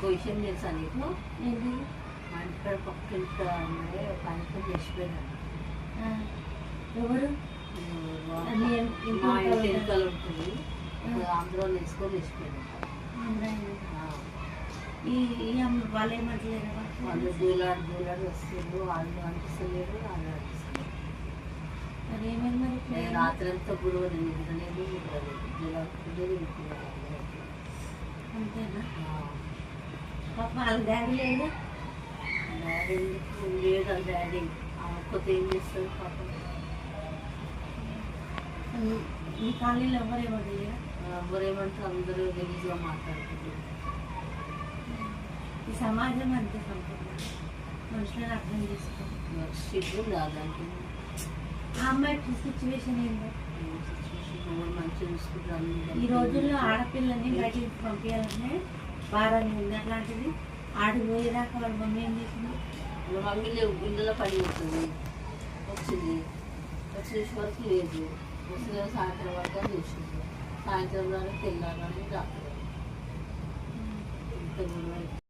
ఇంకో విషయం తెలుసా నీకు? ఏంటి? మా ఇంటికాడ పక్కింటి అమ్మాయి ఒక ఆయనతో చేసిపోయినాడు. ఎవరు? మా ఇంటి వెనుకలు ఉంటుంది, ఆంధ్రలో నేర్చుకొని చేసిపోయినాడు. ఈ అమ్మ వాళ్ళు ఏమంటలేరు? వాళ్ళు దూలాడు వస్తుంది, వాళ్ళు అనిపిస్తలేరు, వాళ్ళు అనిపిస్తలేరు. మరి ఏమైంది? మరి రాత్రి అంతా గురువు నిద్రలేదు, దూలాడుతుంటే అంతేనా? పాప వాళ్ళ డాడీ లేదు? డాడీ ఎందుకు లేదు? వాళ్ళ డాడీ కొత్త ఏం చేస్తారు పాపం. మీ కాలనీలో ఎవరేమంటారు? ఎవరేమంటారు? అందరూ గలీజ్గా మాట్లాడుకుంటారు. ఈ సమాజం అంతే సంపూర్ణ మనుషులను అర్థం చేసుకోండి. సిగ్గు దాదాపు ఆ అమ్మాయి సిచ్యువేషన్ ఏంటో మంచిగా చూసుకుంటారు. ఈ రోజుల్లో ఆడపిల్లని బయటికి పంపించాలంటే భారంగా ఉంది. అట్లాంటిది ఆడికి పోయేదాకా వాళ్ళ మమ్మీ ఏం చేసింది? వాళ్ళ మమ్మీ ఇందులో పని అవుతుంది, వచ్చింది చూసే వరకు లేదు, వచ్చిన సాయంత్రం వరకు చూసింది, సాయంత్రం వరకు తెల్లారని డాక్టర్ ఇంత